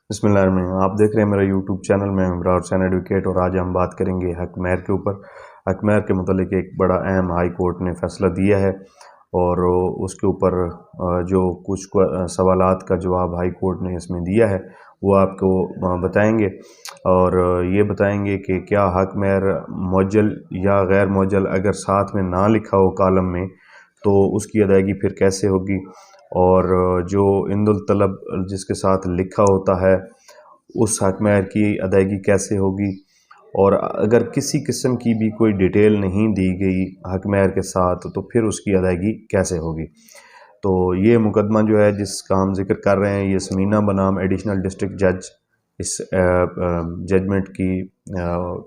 بسم اللہ الرحمن الرحیم۔ آپ دیکھ رہے ہیں میرا یوٹیوب چینل میں عمران حسین ایڈوکیٹ، اور آج ہم بات کریں گے حق مہر کے اوپر۔ حق مہر کے متعلق ایک بڑا اہم ہائی کورٹ نے فیصلہ دیا ہے، اور اس کے اوپر جو کچھ سوالات کا جواب ہائی کورٹ نے اس میں دیا ہے وہ آپ کو بتائیں گے، اور یہ بتائیں گے کہ کیا حق مہر معجل یا غیر معجل اگر ساتھ میں نہ لکھا ہو کالم میں تو اس کی ادائیگی پھر کیسے ہوگی، اور جو عند الطلب جس کے ساتھ لکھا ہوتا ہے اس حق مہر کی ادائیگی کیسے ہوگی، اور اگر کسی قسم کی بھی کوئی ڈیٹیل نہیں دی گئی حق مہر کے ساتھ تو پھر اس کی ادائیگی کیسے ہوگی۔ تو یہ مقدمہ جو ہے جس کا ہم ذکر کر رہے ہیں، یہ سمینہ بنام ایڈیشنل ڈسٹرکٹ جج اس ججمنٹ کی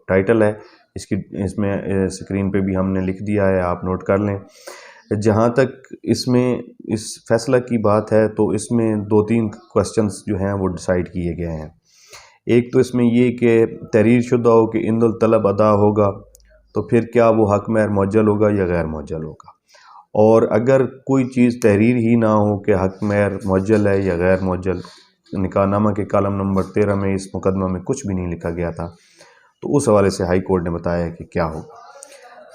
ٹائٹل ہے۔ اس میں اسکرین پہ بھی ہم نے لکھ دیا ہے، آپ نوٹ کر لیں۔ جہاں تک اس فیصلہ کی بات ہے تو اس میں 2-3 کوسچنز جو ہیں وہ ڈیسائیڈ کیے گئے ہیں۔ ایک تو اس میں یہ کہ تحریر شدہ ہو کہ عند الطلب ادا ہوگا تو پھر کیا وہ حق مہر معجل ہوگا یا غیر معجل ہوگا، اور اگر کوئی چیز تحریر ہی نہ ہو کہ حق مہر معجل ہے یا غیر معجل، نکاح نامہ کے کالم نمبر 13 میں اس مقدمہ میں کچھ بھی نہیں لکھا گیا تھا، تو اس حوالے سے ہائی کورٹ نے بتایا ہے کہ کیا ہوگا۔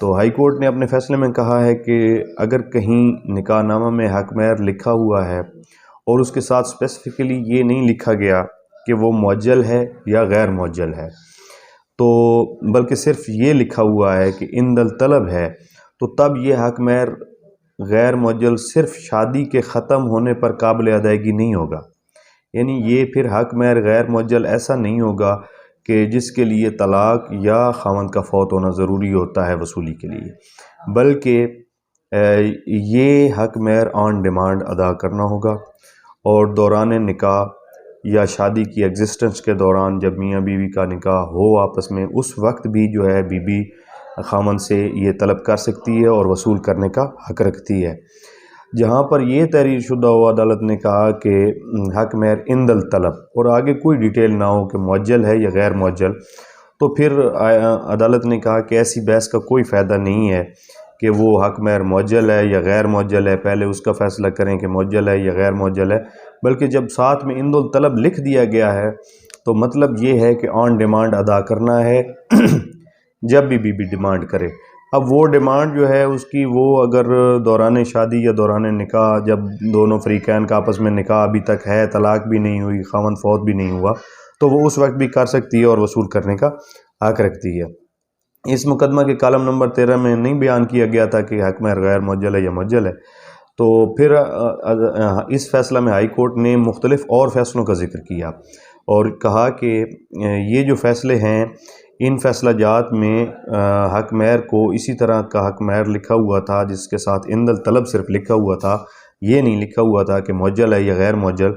تو ہائی کورٹ نے اپنے فیصلے میں کہا ہے کہ اگر کہیں نکاح نامہ میں حق مہر لکھا ہوا ہے اور اس کے ساتھ اسپیسیفکلی یہ نہیں لکھا گیا کہ وہ معجل ہے یا غیر معجل ہے، تو بلکہ صرف یہ لکھا ہوا ہے کہ عند الطلب ہے، تو تب یہ حق مہر غیر معجل صرف شادی کے ختم ہونے پر قابل ادائیگی نہیں ہوگا۔ یعنی یہ پھر حق مہر غیر معجل ایسا نہیں ہوگا کہ جس کے لیے طلاق یا خاوند کا فوت ہونا ضروری ہوتا ہے وصولی کے لیے، بلکہ یہ حق مہر آن ڈیمانڈ ادا کرنا ہوگا، اور دوران نکاح یا شادی کی ایگزسٹنس کے دوران جب میاں بیوی کا نکاح ہو آپس میں، اس وقت بھی جو ہے بیوی خاوند سے یہ طلب کر سکتی ہے اور وصول کرنے کا حق رکھتی ہے۔ جہاں پر یہ تحریر شدہ ہو عدالت نے کہا کہ حق مہر عند الطلب اور آگے کوئی ڈیٹیل نہ ہو کہ معجل ہے یا غیر معجل، تو پھر عدالت نے کہا کہ ایسی بحث کا کوئی فائدہ نہیں ہے کہ وہ حق مہر معجل ہے یا غیر معجل ہے، پہلے اس کا فیصلہ کریں کہ معجل ہے یا غیر معجل ہے، بلکہ جب ساتھ میں عند الطلب لکھ دیا گیا ہے تو مطلب یہ ہے کہ آن ڈیمانڈ ادا کرنا ہے جب بھی بیوی ڈیمانڈ کرے۔ اب وہ ڈیمانڈ جو ہے اس کی، وہ اگر دوران شادی یا دوران نکاح جب دونوں فریقین کا آپس میں نکاح ابھی تک ہے، طلاق بھی نہیں ہوئی، خاوند فوت بھی نہیں ہوا، تو وہ اس وقت بھی کر سکتی ہے اور وصول کرنے کا حق رکھتی ہے۔ اس مقدمہ کے کالم نمبر 13 میں نہیں بیان کیا گیا تھا کہ حق مہر غیر معجل ہے یا معجل ہے، تو پھر اس فیصلہ میں ہائی کورٹ نے مختلف اور فیصلوں کا ذکر کیا اور کہا کہ یہ جو فیصلے ہیں ان فیصلہ جات میں حق مہر کو اسی طرح کا حق مہر لکھا ہوا تھا جس کے ساتھ عند الطلب صرف لکھا ہوا تھا، یہ نہیں لکھا ہوا تھا کہ معجل ہے یا غیر معجل،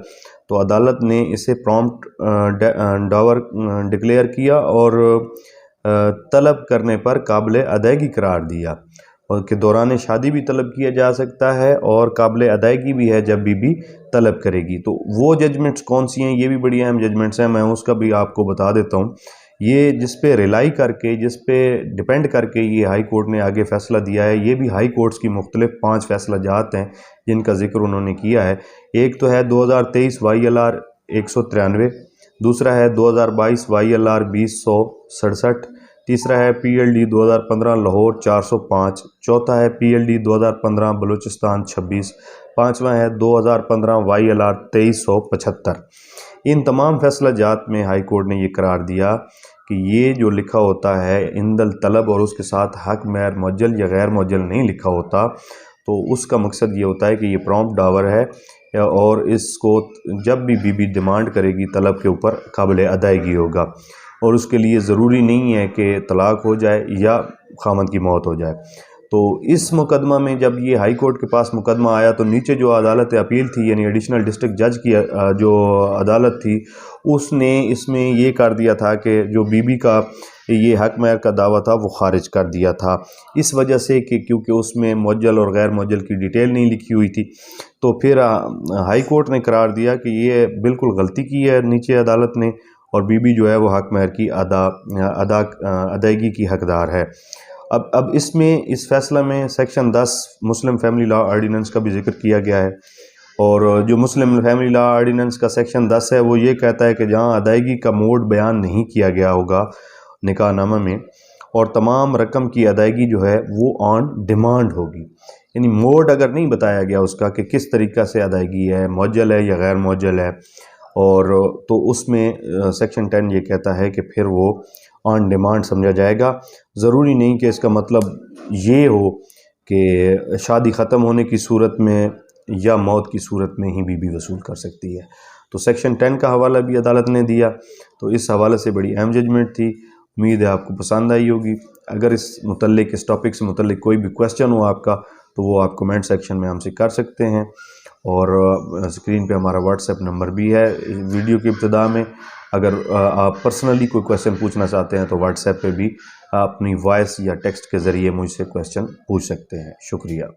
تو عدالت نے اسے پرومپٹ ڈاور ڈکلیئر کیا اور طلب کرنے پر قابل ادائیگی قرار دیا، اور کہ دوران شادی بھی طلب کیا جا سکتا ہے اور قابل ادائیگی بھی ہے جب بیوی طلب کرے گی۔ تو وہ ججمنٹس کون سی ہیں، یہ بھی بڑی اہم ججمنٹس ہیں، میں اس کا بھی آپ کو بتا دیتا ہوں۔ یہ جس پہ ریلائی کر کے، جس پہ ڈیپینڈ کر کے یہ ہائی کورٹ نے آگے فیصلہ دیا ہے، یہ بھی ہائی کورٹس کی مختلف 5 فیصلہ جات ہیں جن کا ذکر انہوں نے کیا ہے۔ ایک تو ہے 2023 YLR 193، دوسرا ہے 2022 YLR 2067، تیسرا ہے PLD 2015 لاہور 405، چوتھا ہے PLD 2015 بلوچستان 26، پانچواں ہے 2015 YLR 2375۔ ان تمام فیصلہ جات میں ہائی کورٹ نے یہ قرار دیا کہ یہ جو لکھا ہوتا ہے عند الطلب اور اس کے ساتھ حق مہر معجل یا غیر معجل نہیں لکھا ہوتا، تو اس کا مقصد یہ ہوتا ہے کہ یہ پرومپٹ ڈاور ہے، اور اس کو جب بھی بیوی ڈیمانڈ کرے گی طلب کے اوپر قابل ادائیگی ہوگا، اور اس کے لیے ضروری نہیں ہے کہ طلاق ہو جائے یا خاوند کی موت ہو جائے۔ تو اس مقدمہ میں جب یہ ہائی کورٹ کے پاس مقدمہ آیا تو نیچے جو عدالت اپیل تھی، یعنی ایڈیشنل ڈسٹرکٹ جج کی جو عدالت تھی، اس نے اس میں یہ کر دیا تھا کہ جو بیوی کا یہ حق مہر کا دعویٰ تھا وہ خارج کر دیا تھا، اس وجہ سے کہ کیونکہ اس میں معجل اور غیر معجل کی ڈیٹیل نہیں لکھی ہوئی تھی۔ تو پھر ہائی کورٹ نے قرار دیا کہ یہ بالکل غلطی کی ہے نیچے عدالت نے، اور بیوی جو ہے وہ حق مہر کی ادائیگی کی حقدار ہے۔ اب اس فیصلہ میں سیکشن 10 مسلم فیملی لا آرڈیننس کا بھی ذکر کیا گیا ہے، اور جو مسلم فیملی لا آرڈیننس کا سیکشن 10 ہے وہ یہ کہتا ہے کہ جہاں ادائیگی کا موڈ بیان نہیں کیا گیا ہوگا نکاح نامہ میں، اور تمام رقم کی ادائیگی جو ہے وہ آن ڈیمانڈ ہوگی، یعنی موڈ اگر نہیں بتایا گیا اس کا کہ کس طریقہ سے ادائیگی ہے، معجل ہے یا غیر معجل ہے، اور تو اس میں سیکشن 10 یہ کہتا ہے کہ پھر وہ آن ڈیمانڈ سمجھا جائے گا۔ ضروری نہیں کہ اس کا مطلب یہ ہو کہ شادی ختم ہونے کی صورت میں یا موت کی صورت میں ہی بیوی وصول کر سکتی ہے۔ تو سیکشن 10 کا حوالہ بھی عدالت نے دیا، تو اس حوالے سے بڑی اہم ججمنٹ تھی۔ امید ہے آپ کو پسند آئی ہوگی۔ اگر اس ٹاپک سے متعلق کوئی بھی کویسچن ہو آپ کا تو وہ آپ کمنٹ سیکشن میں ہم سے کر سکتے ہیں، اور اسکرین پہ ہمارا واٹس ایپ نمبر بھی ہے ویڈیو کی ابتدا میں۔ اگر آپ پرسنلی کوئی کویسچن پوچھنا چاہتے ہیں تو واٹس ایپ پہ بھی اپنی وائس یا ٹیکسٹ کے ذریعے مجھ سے کویسچن پوچھ سکتے ہیں۔ شکریہ۔